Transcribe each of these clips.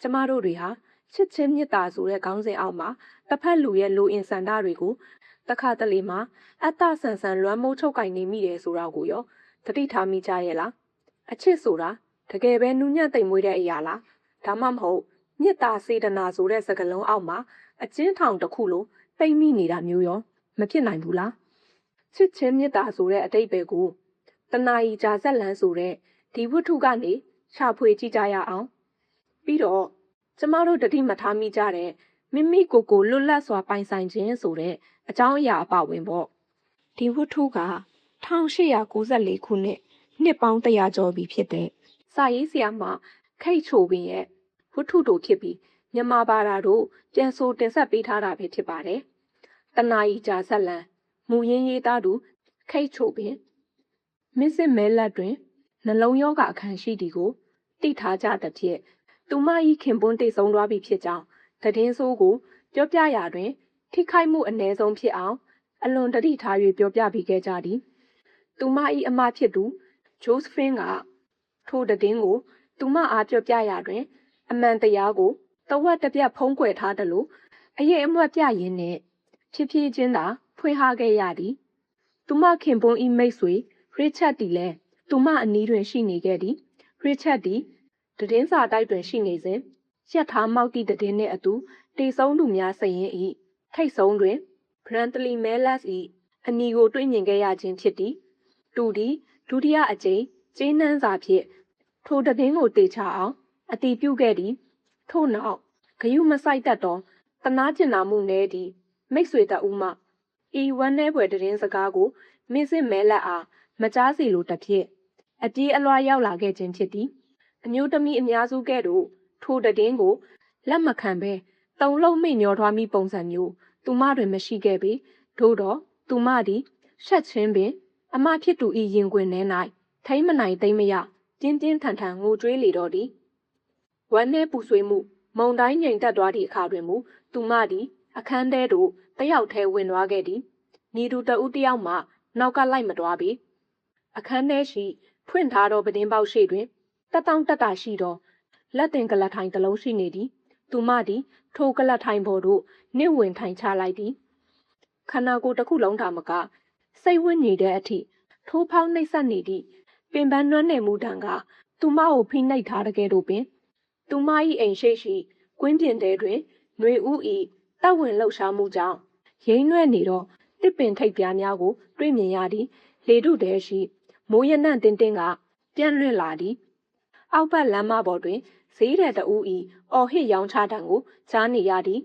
ကျမတို့တွေဟာချစ်ချင်းမြတ်တာဆိုတဲ့ခေါင်းစဉ်အောက်မှာတစ်ဖက်လူရဲ့လူအင်ဆန္ဒတွေကိုတခါတလေမှာအတ္တဆန်ဆန်လွမ်းမိုးချုပ်ကင်နေမိတယ်ဆိုတာကိုရောသတိထားမိကြရဲ့လားအချစ်ဆိုတာတကယ်ပဲနူးညံ့သိမ်မွေ့တဲ့အရာလားဒါမှမဟုတ်မြတ်တာစေတနာဆိုတဲ့စကားလုံးအောက်မှာအကျဉ်းထောင်တစ်ခုလိုပိတ်မိနေတာမျိုးရောမဖြစ်နိုင်ဘူးလားချစ်ချင်းမြတ်တာဆိုတဲ့အတိတ်ပဲကိုတဏှာကြီးကြာဆက်လန်းဆိုတဲ့ဒီဝတ္ထုကနေရှာဖွေကြည့်ကြရအောင်ပြီးတော့ကျမတို့တတိမထားမိကြတဲ့မိမိကိုယ်ကိုလွတ်လပ်စွာပိုင်ဆိုင်ခြင်းဆိုတဲ့အကြောင်းအရာအပါဝင်ပေါ့ဒီဝတ္ထုက1894ခုနှစ်ပေါင်း100ကျော်ပြီဖြစ်တဲ့စာရေးဆရာမခိတ်ချိုပင်ရဲ့ဝတ္ထုတို့ဖြစ်ပြီးမြန်မာဘာသာတို့ပြန်ဆိုတင်ဆက်ပေးထားတာပဲဖြစ်ပါတယ်တဏှာကြီးကြာဆက်လန်းမူရင်းရေးသားသူခိတ်ချိုပင်မစ်စစ်မဲလက်တွင်နှလုံးရောဂါအခန်းရှိသည်ကိုသိထားကြသဖြင့်သူမ၏ခင်ပွန်းတိတ်ဆုံးသွားပြီဖြစ်ကြောင်းသတင်းဆိုးကိုပြောပြရာတွင်ထိခိုက်မှုအ ਨੇ ဆုံးဖြစ်အောင်အလွန်တတိထား၍ပြောပြပေးခဲ့ကြသည်သူမ၏အမဖြစ်သူဂျိုးစဖင်းကထိုသတင်းကိုသူမအားပြောပြရာတွင်အမှန်တရားကိုတဝက်တစ်ပြက်ဖုံးကွယ်ထားသလိုအရေးအမွက်ပြရင်းနှင့်ဖြည်းဖြည်းချင်းသာဖွင့်ဟခဲ့ရသည်သူမခင်ပွန်း၏မိတ်ဆွေရစ်ချက်တီလည်းသူမအနီးတွင်ရှိနေခဲ့သည်ရစ်ချက်တီသတင်းစာတိုက်တွင်ရှိနေစဉ်ရက်ထားမောက်တီသတင်းနှင့်အတူတေဆုံးသူများစရင်၏ထိတ်ဆုံးတွင်ဘရန်တလီမဲလက်စ်၏အနီကိုတွေ့မြင်ခဲ့ရခြင်းဖြစ်သည်သူသည်ဒုတိယအကြိမ်ကျေးနန်းစာဖြင့်ထိုသတင်းကိုတေချအောင်အတည်ပြုခဲ့သည်ထို့နောက်ဂယုမဆိုင်တတ်သောတနာကျင်နာမှုနည်းသည်မိတ်ဆွေတအူးမှဤဝမ်းနည်းဖွယ်သတင်းစကားကိုမင်းစစ်မဲလက်အားမကြားစီလိုတစ်ဖြစ်အပြေးအလွှားရောက်လာခဲ့ခြင်းဖြစ်သည်အမျိုးသမီးအများစုကဲ့သို့ထိုသတင်းကိုလက်မခံဘဲတုံလုံးမိတ်မျောထွားမိပုံစံမျိုးသူမတွင်မရှိခဲ့ပေသို့တော့သူမသည်ရှက်ချင်းပင်အမဖြစ်သူ၏ရင်ခွင်ထဲ၌ထိမ့်မနိုင်သိမ့်မရပြင်းပြင်းထန်ထန်ငိုကြွေးလေတော့သည်ဝမ်းနည်းပူဆွေးမှုမုန်တိုင်းငြိမ်သက်သွားသည့်အခါတွင်မူသူမသည်အခန်းထဲသို့တယောက်ထဲဝင်သွားခဲ့သည်ညီသူတဦးတယောက်မှနောက်ကလိုက်မသွားပေအခန်းထဲရှိဖွင့်ထားသောပတင်းပေါက်ရှိတွင်တက်တောင့်တက်တာရှိသောလက်တင်ကလထိုင်တစ်လုံးရှိနေသည်သူမသည်ထိုကလထိုင်ပေါ်သို့နှင့်ဝင်ထိုင်ချလိုက်သည်ခန္ဓာကိုယ်တစ်ခုလုံးသာမကစိတ်ဝင့်နေတဲ့အထိထိုးဖောင်းနှိပ်စက်နေသည့်ပင်ပန်းနွမ်းနယ်မှုတံကသူမကိုဖိနှိပ်ထားတဲ့ကဲ့သို့ပင်သူမ၏အိမ်ရှိကွင်းပြင်ထဲတွင်ຫນွေဥ၏တပ်ဝင်လှုပ်ရှားမှုကြောင့်ရိမ့်နွဲ့နေသောတစ်ပင်ထိပ်ပြားများကိုတွေ့မြင်ရသည်လေထုထဲရှိမိုးရနံ့တင်းတင်းကပြန့်လွင့်လာသည်အောက်ဘက်လမ်းမပေါ်တွင်ဈေးတဲ့တအူး၏အော်ဟစ်ရောင်းချတံကိုကြားနေရသည်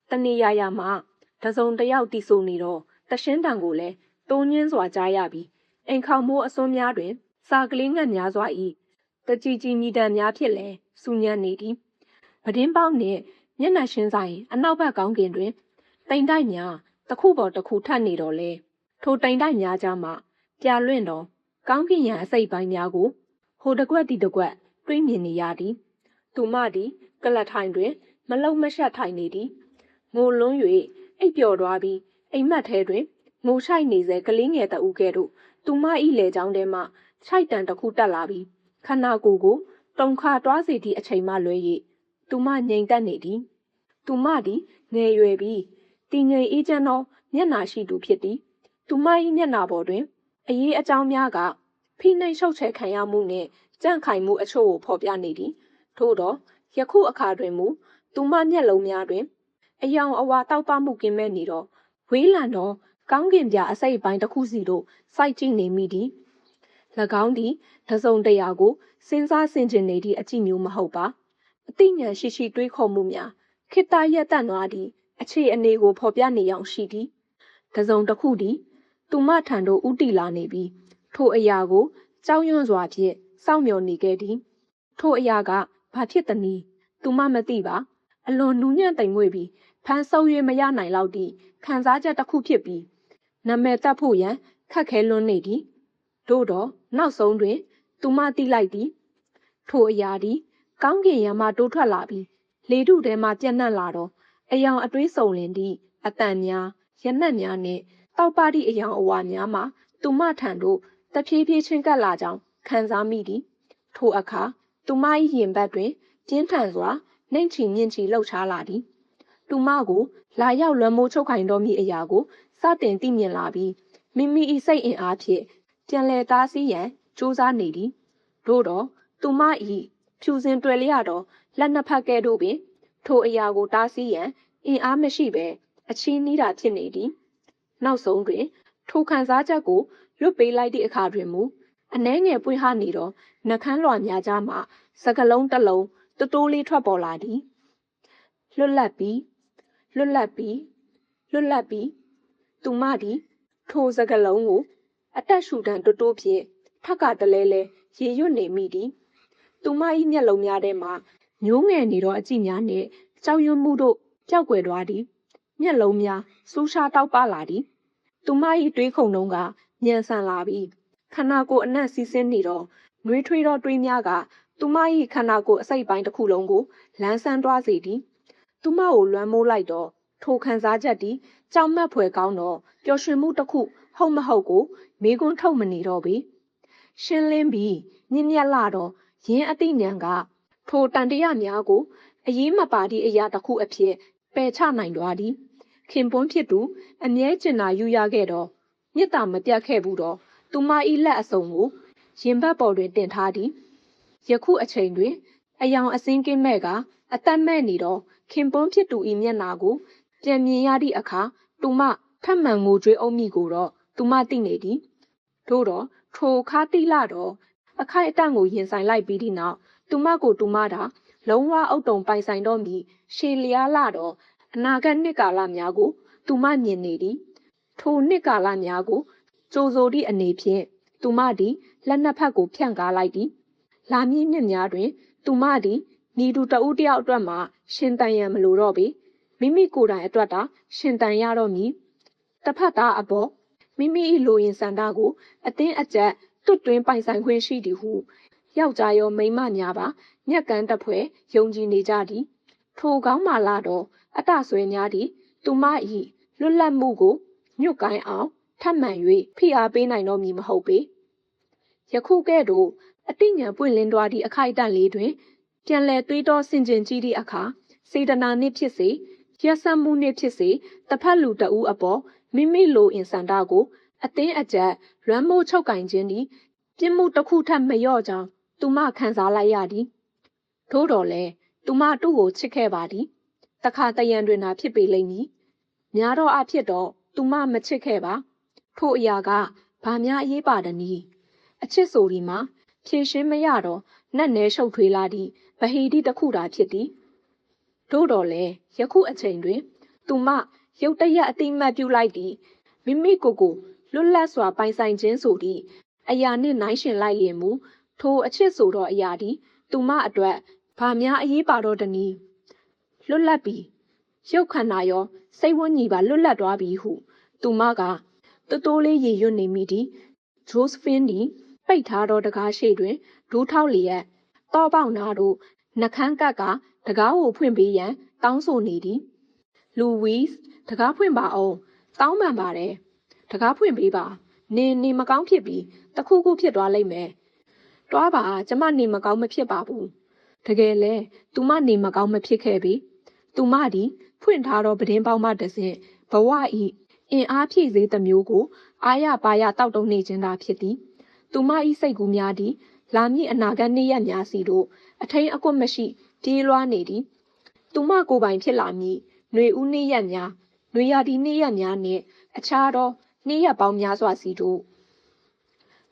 တနေရာရာမှတစုံတစ်ယောက်တီဆိုနေတော့တရှင်းတံကိုလည်းတိုးညင်းစွာကြားရပြီးအိမ်ခေါင်မိုးအစွန်းများတွင်စာကလေးငတ်များစွာ၏တကြည်ကြည်မြည်တံများဖြစ်လဲစူညံ့နေသည်ပဒင်းပေါက်နှင့်မျက်နှာရှင်းဆိုင်အနောက်ဘက်ကောင်းကင်တွင်တိမ်တိုက်များတစ်ခုပေါ်တစ်ခုထပ်နေတော့လဲထိုတိမ်တိုက်များကြားမှပြာလွင့်သောကောင်းကင်ရန်အစိပ်ပိုင်းများကိုဟိုတစ်ကွက်ဒီတစ်ကွက်တွေးမြင်နေရသည်သူမသည်ကလထိုင်တွင်မလုံမရှက်ထိုင်နေသည်ငိုလွန်း၍အိပ်ပျော်သွားပြီးအိမ်မက်ထဲတွင်ငိုရှိုက်နေစေကလေးငယ်တဦးကဲ့သို့သူမ၏လေချောင်းထဲမှခြိုက်တံတစ်ခုတက်လာပြီးခန္ဓာကိုယ်ကိုတုန်ခါတွားစေသည့်အချိန်မှလွဲ၍သူမငြိမ်သက်နေသည်သူမသည်ငယ်ရွယ်ပြီးတည်ငြိမ်အေးချမ်းသောမျက်နှာရှိသူဖြစ်သည်သူမ၏မျက်နှာပေါ်တွင်အရေးအကြောင်းများကဖိနှိပ်ရှုပ်ချယ်ခံရမှုနှင့်ကြန့်ခိုင်မှုအချို့ကိုဖော်ပြနေသည်ထို့သောယခုအခါတွင်မူသူမမျက်လုံးများတွင်အယောင်အဝါတောက်ပမှုကင်းမဲ့နေသောဝေးလံသောကောင်းကင်ပြအစိပ်ပိုင်းတစ်ခုစီတို့စိုက်ကြည့်နေမိသည်၎င်းသည်တစုံတရာကိုစဉ်းစားဆင်ခြင်နေသည့်အကြည့်မျိုးမဟုတ်ပါအသိဉာဏ်ရှိတွေးခေါ်မှုများခေတ္တရက်တန့်သွားသည့်အခြေအနေကိုဖော်ပြနေအောင်ရှိသည်တစုံတစ်ခုသည်သူမထံသို့ဥတီလာနေပြီးထိုအရာကိုကြောက်ရွံ့စွာဖြင့်စောင့်မျှော်နေခဲ့သည်ထိုအရာကဘာဖြစ်သနည်းသူမမသိပါအလွန်နူးညံ့သိမ်မွေ့ပြီးဖန်ဆုပ်၍မရနိုင်လောက်သည့်ခံစားချက်တစ်ခုဖြစ်ပြီးနာမည်တက်ဖို့ရန်ခက်ခဲလွန်းနေသည်သို့တော့နောက်ဆုံးတွင်သူမသိလိုက်သည်ထိုအရာသည်ကောင်းကင်ယံမှတိုးထွက်လာပြီးလေထုထဲမှပြန့်နှံ့လာတော့အယောင်အတွေးစုံလင်သည့်အတန်များရနက်များနှင့်တောက်ပသည့်အယောင်အဝါများမှသူမထံသို့တဖြည်းဖြည်းချင်းကပ်လာကြောင်းခံစားမိသည်ထိုအခါသူမ၏ရင်ဘတ်တွင်ပြင်းထန်စွာ နှိမ့်ချီမြင့်ချီလှုပ်ရှားလာသည်သူမကိုလာရောက်လွမ်းမိုးချုပ်ခိုင်တော်မူအရာကိုစတင်သိမြင်လာပြီးမိမိ၏စိတ်အင်အားဖြင့်ပြန်လည်သားစီးရန်ကြိုးစားနေသည်သို့တော့သူမ၏ဖြူစင်တွယ်လျတော့လက်နှစ်ဖက်ကဲ့သို့ပင်ထိုအရာကိုတားဆီးရန်အင်အားမရှိဘဲအချီးနှီးတာဖြစ်နေသည်နောက်ဆုံးတွင်ထိုခံစားချက်ကိုလွတ်ပေးလိုက်သည့်အခါတွင်မူအနှဲငယ်ပွင့်ဟနေသောနှကန်းလွှာများကြားမှစကလုံးတစ်လုံးတိုးလေးထွက်ပေါ်လာသည်လွတ်လပ်ပြီးလွတ်လပ်ပြီးလွတ်လပ်ပြီးသူမသည်ထိုစကလုံးကိုအတက်ရှူတန်တိုးဖြင့်ထက်ကတလဲလဲရေရွတ်နေမိသည်သူမ၏မျက်လုံးများထဲမှမျိုးငယ်နေသောအကြည့်များနှင့်ကြောက်ရွံ့မှုတို့ပျောက်ကွယ်သွားသည်မျက်လုံးများစူးရှားတောက်ပလာသည်သူမ၏တွေးခုန်နှုံးကမြန်ဆန်လာပြီးခန္ဓာကိုယ်အနှံ့စီးဆင်းနေသောနှွေးထွေးသောတွေးများကသူမ၏ခန္ဓာကိုယ်အစိတ်ပိုင်းတစ်ခုလုံးကိုလန်းဆန်းသွားစေသည်သူမကိုလွှမ်းမိုးလိုက်တော့ထိုခံစားချက်သည်ကြောက်မက်ဖွယ်ကောင်းသောပျော်ရွှင်မှုတစ်ခုဟုတ်မဟုတ်ကိုမေးခွန်းထုတ်မနေတော့ပေရှင်းလင်းပြီးမြင့်မြတ်လာသောယင်းအသိဉာဏ်ကထိုတန်တရားများကိုအရေးမပါသည့်အရာတစ်ခုအဖြစ်ပယ်ချနိုင်သွားသည်ခင်ပွန်းဖြစ်သူအမြဲကျင်နာယူရခဲ့သောမြစ်တာမပြတ်ခဲ့ဘူးတော့သူမ၏လက်အစုံကိုရင်ဘတ်ပေါ်တွင်တင်ထားသည်ယခုအချိန်တွင်အယောင်အစင်းကင်းမဲ့ကအသက်မဲ့နေသောခင်ပွန်းဖြစ်သူ၏မျက်နာကိုပြန်မြင်ရသည့်အခါသူမထပ်မံငိုကြွေးအုံးမိကိုတော့သူမသိနေသည်သို့တော့ထိုခါတိလာတော့အခိုက်အတန့်ကိုရင်ဆိုင်လိုက်ပြီးသည့်နောက်သူမကိုသူမသာလုံးဝအုတ်တုံပိုင်ဆိုင်တော့မီရှေလျားလာတော့အနာဂတ်နှစ်ကာလများကိုသူမမြင်နေသည်ထိုနှစ်ကာလများကိုကြိုဆိုသည့်အနေဖြင့်သူမသည်လက်နှစ်ဖက်ကိုဖြန့်ကားလိုက်သည်လာမည့်နှစ်များတွင်သူမသည်ညီသူတဦးတယောက်အတွက်မှရှင်တန်ရန်မလိုတော့ပေမိမိကိုယ်တိုင်အတွက်သာရှင်တန်ရတော့မည်တစ်ဖက်သားအပေါ်မိမိ၏လိုရင်ဆန္ဒကိုအသင်းအကျပ်တွတ်တွင်းပိုင်ဆိုင်ခွင့်ရှိသည်ဟုယောက်ျားရောမိန်းမများပါမျက်ကန်းတစ်ဖွဲ့ယုံကြည်နေကြသည်ထိုကောင်းမာလာတော့အတဆွဲများသည်သူမ၏လွတ်လပ်မှုကိုညွတ်ကိုင်းအောင်ထပ်မံ၍ဖိအားပေးနိုင်တော့မည်မဟုတ်ပေယခုကဲ့သို့အတိညာပွင့်လင်းသွားသည့်အခိုက်အတန့်လေးတွင်ပြန်လည်တွေးတောဆင်ခြင်ကြည့်သည့်အခါစေတနာနှင့်ဖြစ်စေရက်စက်မှုနှင့်ဖြစ်စေတစ်ဖက်လူတဦးအပေါ်မိမိလိုအင်ဆန္ဒကိုအသင်းအကျပ်လွမ်းမိုးချုပ်ကင်ခြင်းသည်ပြစ်မှုတစ်ခုထပ်မလျော့ကြောင်းသူမခံစားလိုက်ရသည်သို့တော်လည်းသူမသူ့ကိုချစ်ခဲ့ပါသည်တခါတရံတွင်သာဖြစ်ပေလိမ့်မည်များတော့အဖြစ်တော့သူမမချစ်ခဲ့ပါထို့အရာကဘာများအရေးပါသနည်းအချစ်ဆိုဒီမှာဖြည့်ရှင်းမရတော့နက်နဲရှုပ်ထွေးလာသည့်ဗဟိတိတစ်ခုသာဖြစ်သည်သို့တော်လည်းယခုအချိန်တွင်သူမရုတ်တရက်အတိမတ်ပြုလိုက်သည့်မိမိကိုယ်ကိုလွတ်လပ်စွာပိုင်ဆိုင်ခြင်းဆိုသည့်အရာနှင့်နှိုင်းယှဉ်လိုက်လျင်မူထိုအချစ်ဆိုသောအရာသည်သူမအတွက်ဘာများအရေးပါတော့သနည်းလွတ်လပ်ပြီရုပ်ခန္ဓာရောစိတ်ဝန်းညီပါလွတ်လပ်သွားပြီဟုသူမကတိုးလေးရေရွတ်နေမိသည်ဂျိုးစဖင်းသည်ပိတ်ထားသောတကားရှိတွင်ဒူးထောက်လျက်တောပေါက်နာတို့နှကန်းကပ်ကတကားကိုဖွင့်ပေးရန်တောင်းဆိုနေသည်လူဝီစ်တကားဖွင့်ပါအောင်တောင်းပန်ပါတယ်တကားဖွင့်ပေးပါနေမကောင်းဖြစ်ပြီးတခုခုဖြစ်သွားလိမ့်မယ်တွားပါကျမနေမကောင်းမဖြစ်ပါဘူးတကယ်လဲသူမနေမကောင်းမဖြစ်ခဲ့ပြီသူမသည်ဖွင့်ထားသောပဒင်းပေါက်မှတဆင့်ဘဝ၏အင်အားဖြည့်စေသမျိုးကိုအာရပါရတောက်တုံနေခြင်းသာဖြစ်သည်သူမ၏စိတ်ကူးများသည်လာမည့်အနာဂတ်နေ့ရက်များစီတို့အထိန်အကွက်မရှိပြေးလွှားနေသည်သူမကိုယ်ပိုင်ဖြစ်လာမည်ຫນွေဦးနေ့ရက်များຫນွေရာသီနေ့ရက်များနှင့်အခြားသောနေ့ရက်ပေါင်းများစွာစီတို့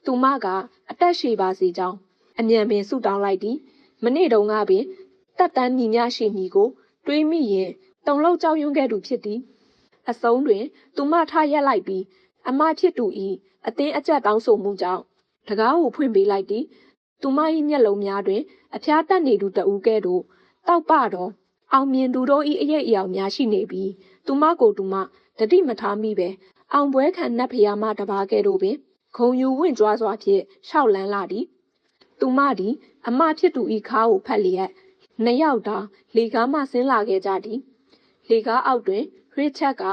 သူမကအသက်ရှည်ပါစေကြောင်းအမြန်ပင်ဆုတောင်းလိုက်သည်မနေ့တုန်းကပင်တက်တန်းညီမျှရှိမည်ကိုတွေးမိရင်တုံလုံးကြောက်ရွံ့ခဲ့သူဖြစ်သည်အဆုံးတွင်သူမထရက်လိုက်ပြီးအမဖြစ်သူ၏အသင်းအကျပ်တောင်းဆိုမှုကြောင့်တကားကိုဖွင့်ပေးလိုက်သည်သူမ၏မျက်လုံးများတွင်အဖျားတက်နေသူတဦးကဲ့သို့တောက်ပတော့အောင်မြင်သူတို့၏အရေးအယောင်များရှိနေပြီးသူမကိုသူမတတိမထားမိပဲအောင်ပွဲခံနတ်ဖျားမတပါးကဲ့သို့ပင်ဂုံယူဝင့်ကြွားစွာဖြင့်ရှောက်လန်းလာသည်သူမသည်အမဖြစ်သူ၏ခါးကိုဖက်လျက်နှစ်ယောက်သာလေကားမှဆင်းလာခဲ့ကြသည်လေကားအောက်တွင်ရစ်ချတ်က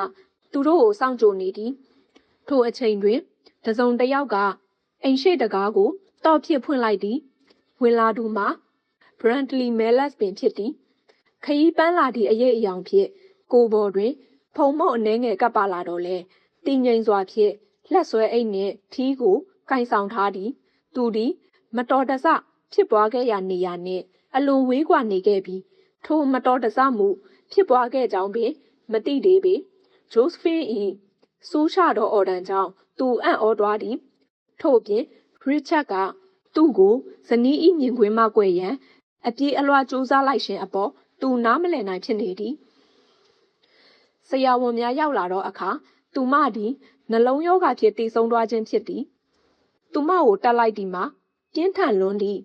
သူတို့ကိုစောင့်ကြိုနေသည်ထိုအချိန်တွင်တစုံတစ်ယောက်ကအိမ်ရှိတကားကိုတော့ဖြစ်ဖွင့်လိုက်သည်ဝင်လာသူမှာ Brantley Mellas ပင်ဖြစ်သည် ခရီးပန်းလာသည့်အရေးအယောင်ဖြင့်ကိုယ်ပေါ်တွင်ဖုံမုတ်အနှဲငယ်ကပ်ပါလာတော့လဲတည်ငြိမ်စွာဖြင့်လက်ဆွဲအိတ်နှင့်ထီးကိုကင်ဆောင်ထားသည်သူသည်မတော်တဆဖြစ်ပွားခဲ့ရာနေရာနှင့်အလွန်ဝေးကွာနေခဲ့ပြီးထိုမတော်တဆမှုဖြစ်ပွားခဲ့ကြောင်းပင်မသိသေးပေဂျိုးစဖင်း၏စူးရှသောအော်ဒန်ကြောင့်သူအံ့ဩသွားသည်ထို့ပြင်ရစ်ချတ်ကသူ့ကိုဇနီး၏မြင်ကွင်းမှကွယ်ရန်အပြေးအလွှားကြိုးစားလိုက်ခြင်းအပေါ်သူနားမလည်နိုင်ဖြစ်နေသည်ဆရာဝန်များရောက်လာတော့အခါသူမသည်နှလုံးရောဂါဖြင့်တည်ဆုံးသွားခြင်းဖြစ်သည်သူမကိုတက်လိုက်သည်မှာပြင်းထန်လွန်းသည့်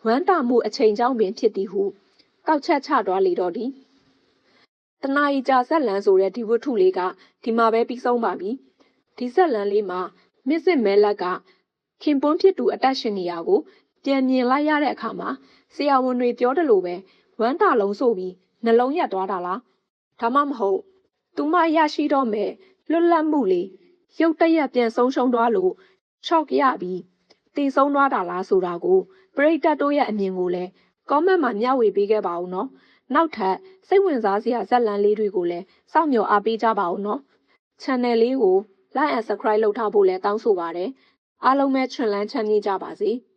ဝမ်းတာမှုအချိန်ကြောင့်ပင်ဖြစ်သည်ဟုကောက်ချက်ချသွားလေတော့သည်တနာရီကြာဆက်လန်းဆိုတဲ့ဒီဝတ္ထုလေးကဒီမှာပဲပြီးဆုံးပါပြီဒီဆက်လန်းလေးမှာမစ်စစ်မဲလက်ကခင်ပွန်းဖြစ်သူအသက်ရှင်နေရကိုပြန်မြင်လိုက်ရတဲ့အခါမှာဆရာဝန်တွေပြောတယ်လို့ပဲဝမ်းတာလုံးဆိုပြီးနှလုံးရက်သွားတာလားဒါမှမဟုတ်သူမရရှိတော့မဲ့လွတ်လပ်မှုလေးရုတ်တရက်ပြန်ဆုံးရှုံးသွားလို့ရှော့ရပြီးတည်ဆုံးသွားတာလားဆိုတာကိုပရိသတ်တို့ရဲ့အမြင်ကိုလည်းကောမန့်မှာမျှဝေပေးခဲ့ပါဦးနော်နောက်ထပ်စိတ်ဝင်စားစရာဇာတ်လမ်းလေးတွေကိုလည်းစောင့်မျှော်အားပေးကြပါဦးနော် channel လေးကို like and subscribe လုပ်ထားဖို့လည်းတောင်းဆိုပါတယ်အားလုံးပဲချွန်လန်းချမ်းမြေ့ကြပါစေ။